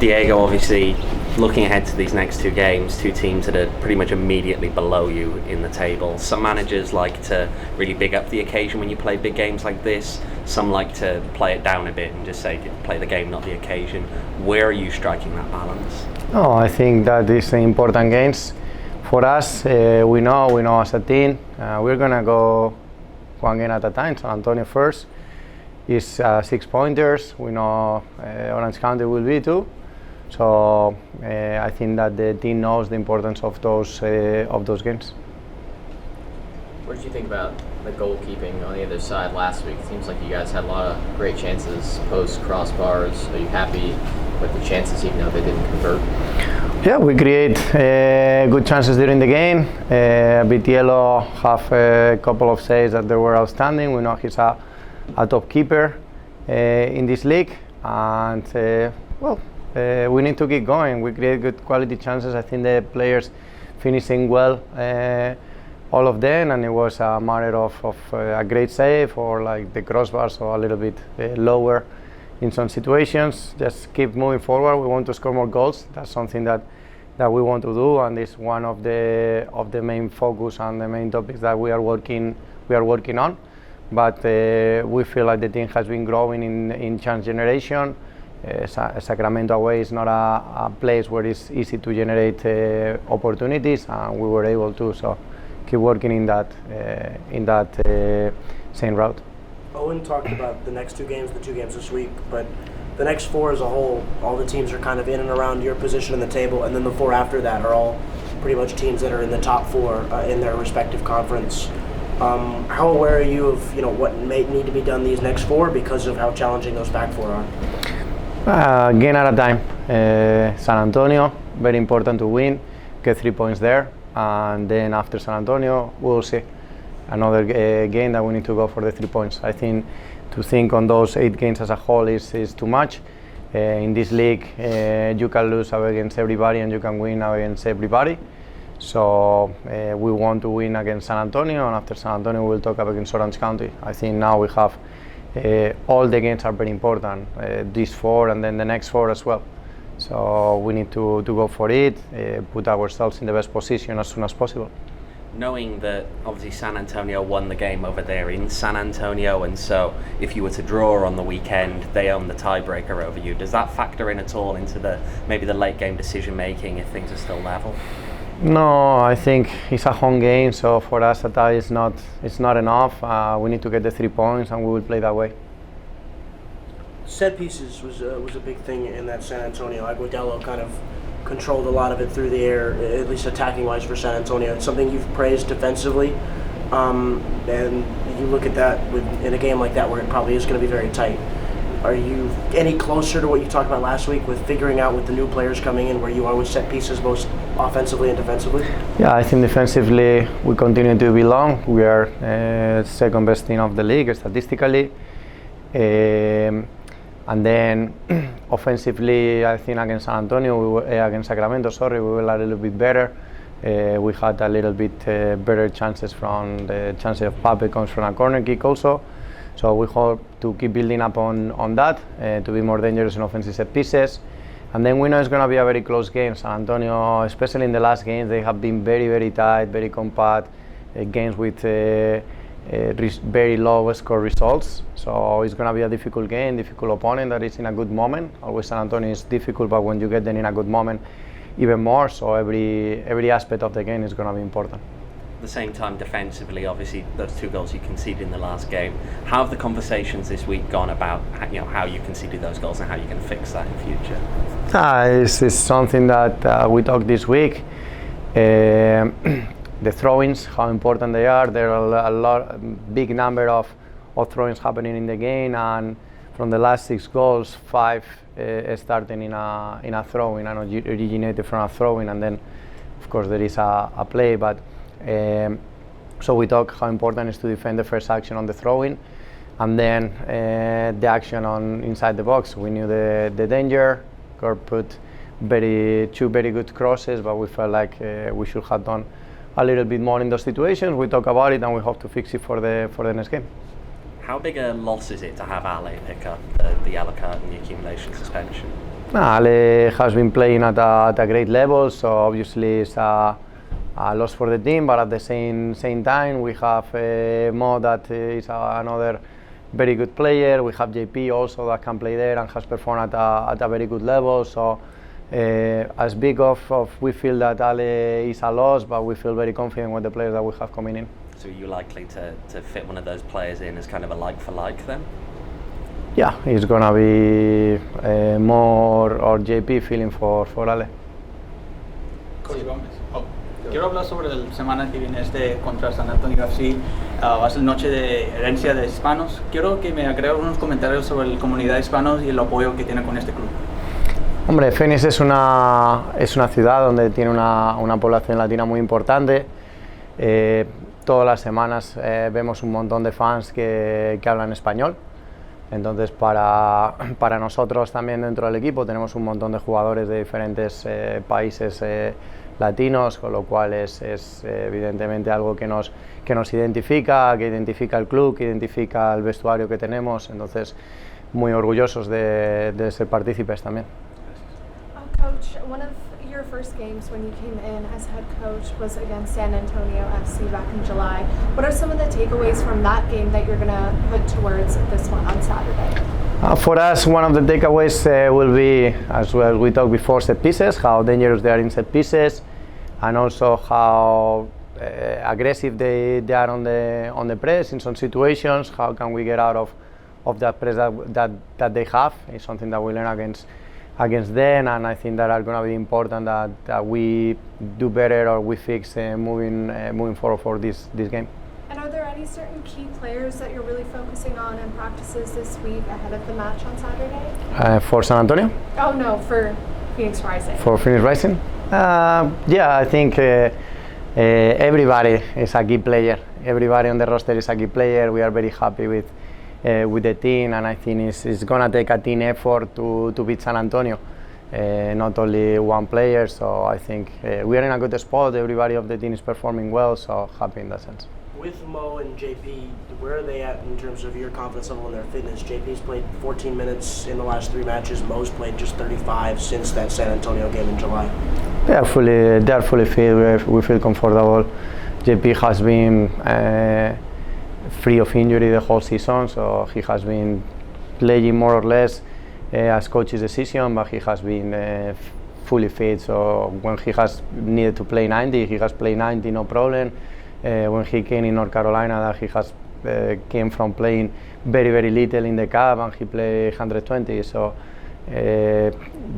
Diego, obviously, looking ahead to these next two games, two teams that are pretty much immediately below you in the table. Some managers like to really big up the occasion when you play big games like this. Some like to play it down a bit and just say, play the game, not the occasion. Where are you striking that balance? No, I think that these are important games for us. We know as a team, we're gonna go one game at a time. San Antonio first is 6 pointers. We know Orange County will be too. So I think that the team knows the importance of those games. What did you think about the goalkeeping on the other side last week? It seems like you guys had a lot of great chances post crossbars. Are you happy with the chances even though they didn't convert? Yeah, we create good chances during the game. Vitiello have a couple of saves that they were outstanding. We know he's a top keeper in this league, and we need to keep going. We create good quality chances. I think the players finishing well, all of them, and it was a matter of a great save or like the crossbar, so a little bit lower in some situations. Just keep moving forward. We want to score more goals. That's something that we want to do, and it's one of the main focus and the main topics that we are working on. But we feel like the team has been growing in chance generation. Sacramento away is not a place where it's easy to generate opportunities, and we were able to. So keep working in that same route. Owen talked about the next two games, the two games this week, but the next four as a whole, all the teams are kind of in and around your position in the table, and then the four after that are all pretty much teams that are in the top four in their respective conference. How aware are you of what may need to be done these next four because of how challenging those back four are? Game at a time. San Antonio, very important to win, get 3 points there, and then after San Antonio, we'll see another game that we need to go for the 3 points. I think to think on those 8 games as a whole is too much. In this league, you can lose against everybody and you can win against everybody. So we want to win against San Antonio, and after San Antonio we'll talk against Orange County. I think now we have all the games are very important, these 4 and then the next 4 as well. So we need to go for it, put ourselves in the best position as soon as possible. Knowing that obviously San Antonio won the game over there in San Antonio, and so if you were to draw on the weekend, they own the tiebreaker over you. Does that factor in at all into maybe the late game decision making if things are still level? No, I think it's a home game, so for us a tie is not enough. We need to get the 3 points, and we will play that way. Set pieces was a big thing in that San Antonio. Aguadillo kind of controlled a lot of it through the air, at least attacking-wise for San Antonio. It's something you've praised defensively, and you look at that in a game like that where it probably is going to be very tight. Are you any closer to what you talked about last week with figuring out with the new players coming in where you always set pieces both offensively and defensively? Yeah, I think defensively we continue to belong. We are second best team of the league statistically. And then offensively, I think against San Antonio, against Sacramento, we were a little bit better. We had a little bit better chances from the chances of Pape comes from a corner kick also. So we hope to keep building up on that, to be more dangerous in offensive set pieces. And then we know it's going to be a very close game. San Antonio, especially in the last games, they have been very, very tight, very compact, games with very low score results. So it's going to be a difficult game, difficult opponent that is in a good moment. Always San Antonio is difficult, but when you get them in a good moment, even more. So every aspect of the game is going to be important. At the same time, defensively, obviously those 2 goals you conceded in the last game. How have the conversations this week gone about how you conceded those goals and how you can fix that in future? It's something that we talked this week. The throw-ins, how important they are. There are big number of throw-ins happening in the game, and from the last 6 goals, 5 starting in a throw-in, and originated from a throw-in, and then of course there is a play. But so we talk how important it is to defend the first action on the throw-in, and then the action on inside the box. We knew the danger. Gord put 2 very good crosses, but we felt like we should have done a little bit more in those situations. We talk about it, and we hope to fix it for the next game. How big a loss is it to have Ale pick up the yellow card and the accumulation suspension? Ale has been playing at a great level, so obviously it's a loss for the team, but at the same time we have Mo that is another very good player. We have JP also that can play there and has performed at a very good level. So as big of we feel that Ale is a loss, but we feel very confident with the players that we have coming in. So are you likely to fit one of those players in as kind of a like for like then? Yeah, it's gonna be Mo or JP feeling for Ale. Coach Gómez. Quiero hablar sobre la semana que viene contra San Antonio FC. Va a ser noche de herencia de hispanos. Quiero que me agregue unos comentarios sobre la comunidad de hispanos y el apoyo que tiene con este club. Hombre, Phoenix es una ciudad donde tiene una población latina muy importante. Todas las semanas vemos un montón de fans que hablan español. Entonces para nosotros también dentro del equipo tenemos un montón de jugadores de diferentes países latinos, con lo cual es evidentemente algo que nos identifica, que identifica el club, que identifica el vestuario que tenemos. Entonces muy orgullosos de ser partícipes también. Coach, one of your first games when you came in as head coach was against San Antonio FC back in July. What are some of the takeaways from that game that you're going to put towards this one on Saturday? For us, one of the takeaways will be, as well we talked before, set pieces, how dangerous they are in set pieces, and also how aggressive they are on the press in some situations. How can we get out of that press that they have? It's something that we learn against them, and I think that are going to be important that we do better or we fix moving forward for this game. And are there any certain key players that you're really focusing on in practices this week ahead of the match on Saturday? For San Antonio? Oh no, for Phoenix Rising. For Phoenix Rising? Yeah, I think everybody is a key player. Everybody on the roster is a key player. We are very happy with the team, and I think it's going to take a team effort to beat San Antonio, not only one player. So I think we are in a good spot. Everybody of the team is performing well, so happy in that sense. With Mo and JP, where are they at in terms of your confidence level and their fitness? JP's played 14 minutes in the last 3 matches. Mo's played just 35 since that San Antonio game in July. They are fully fit. We feel comfortable. JP has been free of injury the whole season, so he has been playing more or less as coach's decision, but he has been fully fit. So when he has needed to play 90, he has played 90, no problem. When he came in North Carolina, that he has came from playing very little in the cup, and he played 120. So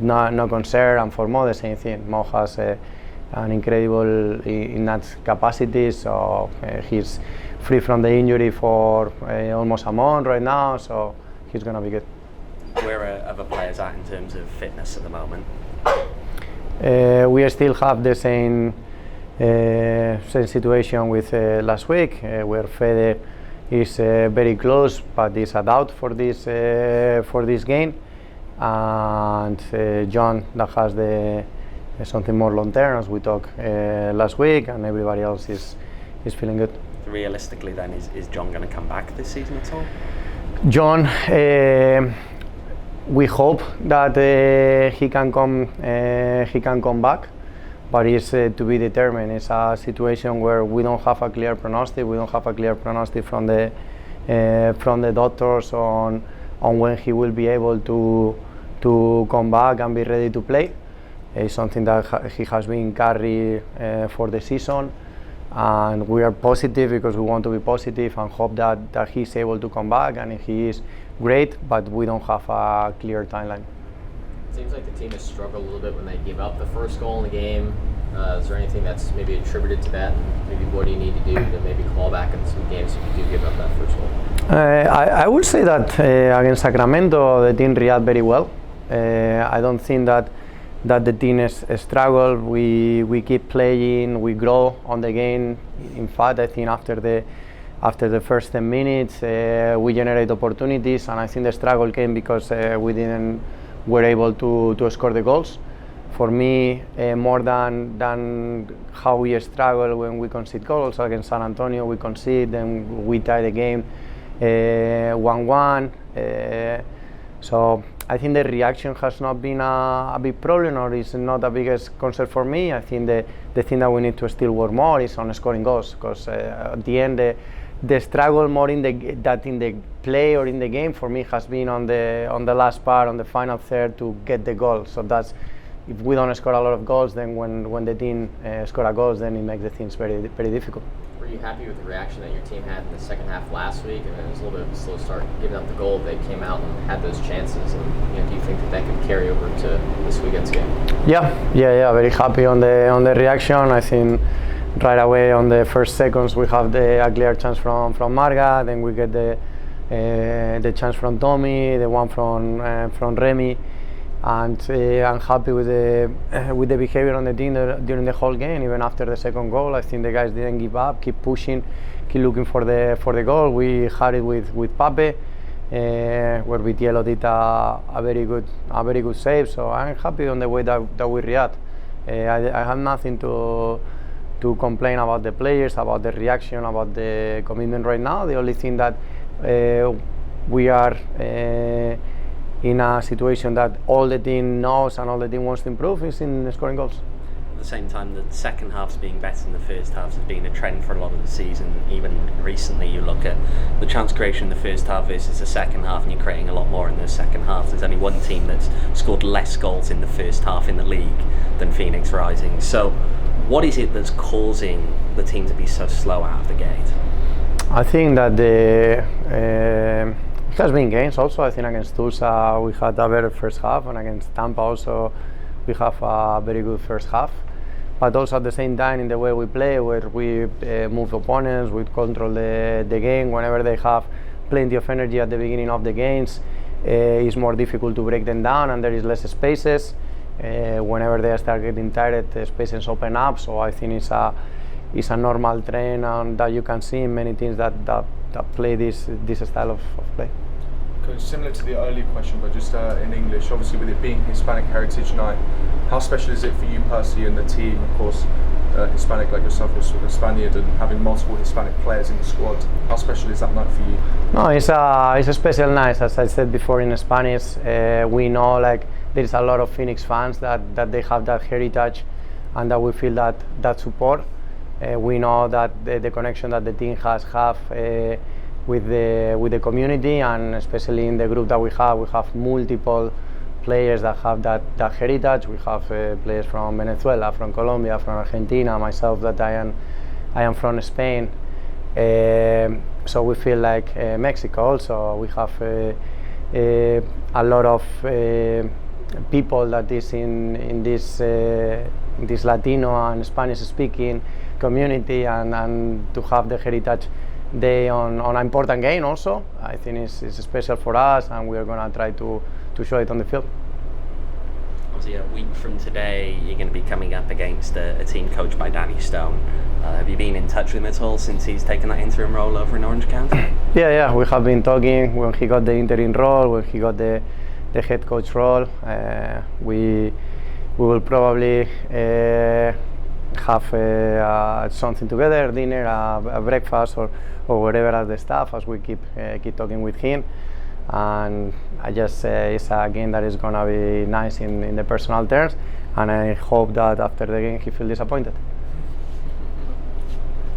no concern. And for Mo, the same thing. Mo has an incredible in that capacity, so he's free from the injury for almost a month right now, so he's going to be good. Where are other players at in terms of fitness at the moment? We still have the same situation with last week, where Fede is very close, but is a doubt for this game, and John that has something more long term, as we talked last week, and everybody else is feeling good. Realistically then, is John going to come back this season at all? John, we hope that he can come back, but it's to be determined. It's a situation where we don't have a clear prognostic. We don't have a clear prognostic from the doctors on when he will be able to come back and be ready to play. It's something that he has been carried for the season, and we are positive because we want to be positive and hope that he's able to come back, and he is great, but we don't have a clear timeline. It seems like the team has struggled a little bit when they give up the first goal in the game. Is there anything that's maybe attributed to that? And maybe what do you need to do to maybe claw back in some games if you do give up that first goal? I would say that against Sacramento the team reacted very well. I don't think that the team has struggled. We keep playing, we grow on the game. In fact, I think after the first 10 minutes we generate opportunities, and I think the struggle came because we were able to score the goals. For me, more than how we struggle when we concede goals against San Antonio, we concede, then we tie the game 1-1. So I think the reaction has not been a big problem, or is not the biggest concern for me. I think the thing that we need to still work more is on scoring goals, because at the end the struggle more in the play or in the game for me has been on the last part, on the final third, to get the goal. So that's, if we don't score a lot of goals, then when the team score a goals, then it makes the things very, very difficult. Were you happy with the reaction that your team had in the second half last week? And then it was a little bit of a slow start giving up the goal. They came out and had those chances. And do you think that could carry over to this weekend's game? Yeah. Very happy on the reaction. I think right away on the first seconds we have a clear chance from Marga. Then we get the chance from Tommy, the one from Remy. And I'm happy with the behavior on the team during the whole game. Even after the second goal, I think the guys didn't give up, keep pushing, keep looking for the goal. We had it with Pape, where Vitiello did a very good save. So I'm happy on the way that we react. I have nothing to complain about the players, about the reaction, about the commitment right now. The only thing that we are in a situation that all the team knows and all the team wants to improve is in scoring goals. At the same time, the second half's being better than the first half has been a trend for a lot of the season. Even recently, you look at the chance creation in the first half versus the second half, and you're creating a lot more in the second half. There's only one team that's scored less goals in the first half in the league than Phoenix Rising. So what is it that's causing the team to be so slow out of the gate? I think that it has been games also. I think against Tulsa we had a better first half, and against Tampa also we have a very good first half. But also at the same time, in the way we play, where we move opponents, we control the game. Whenever they have plenty of energy at the beginning of the games, it's more difficult to break them down, and there is less spaces. Whenever they start getting tired, the spaces open up. So I think it's a normal trend, and that you can see in many teams that play this style of play. Similar to the earlier question, but just in English, obviously with it being Hispanic Heritage Night, how special is it for you personally and the team? Of course, Hispanic like yourself, you're a Spaniard, and having multiple Hispanic players in the squad, how special is that night for you? No, it's a special night. As I said before in Spanish, we know like there is a lot of Phoenix fans that they have that heritage, and that we feel that support. We know that the connection that the team has with the community, and especially in the group that we have multiple players that have that heritage. We have players from Venezuela, from Colombia, from Argentina, myself that I am from Spain. So we feel like Mexico also. We have a lot of people that is in this Latino and Spanish speaking community, and to have the Heritage Day on an important game also, I think it's special for us, and we are going to try to show it on the field. Obviously, a week from today, you're going to be coming up against a team coached by Danny Stone. Have you been in touch with him at all since he's taken that interim role over in Orange County? Yeah, we have been talking when he got the interim role, when he got the head coach role. We will probably have something together, dinner, a breakfast, or whatever as the staff, as we keep talking with him. And I just say it's a game that is going to be nice in the personal terms, and I hope that after the game he feels disappointed.